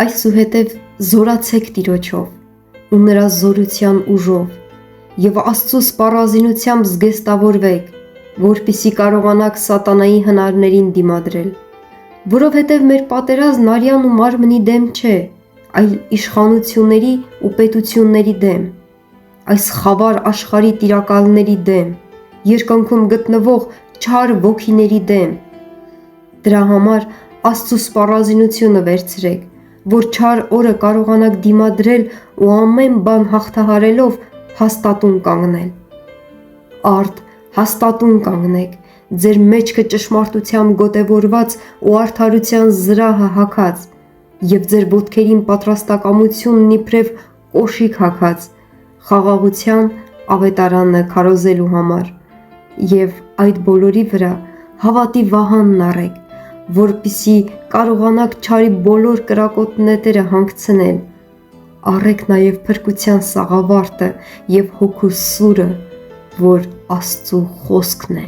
Այսուհետև զորացեք Տիրոջով ու նրա զորության ուժով եւ Աստծո սպառազինությամբ զգեստավորվեք, որպիսի կարողանաք սատանայի հնարներին դիմադրել, որովհետև մեր պատերազմն արյան ու մարմնի դեմ չէ, այլ իշխանությունների ու պետությունների դեմ, այս խավար աշխարհի տիրակալների դեմ, երկնքում գտնվող չար ոգիների դեմ։ Դրա համար Աստծո սպառազինությունը վերցրեք, որ չար օրը կարողանաք դիմադրել ու ամեն բան հաղթահարելով հաստատուն կանգնել։ Արդ հաստատուն կանգնեք, ձեր մեջքը ճշմարտությամբ գոտևորված ու արդարության զրահը հագած եւ ձեր ոտքերին պատրաստակամությունն իբրև կոշիկ հագած, խաղաղության ավետարանը քարոզելու համար եւ այդ բոլորի վրա հավատի վահանն առեք, որպիսի կարողանաք չարի բոլոր կրակոտ նետերը հանգցնել, առեք նաև փրկության սաղավարտը եւ հոգու սուրը, որ Աստծո խոսքն է։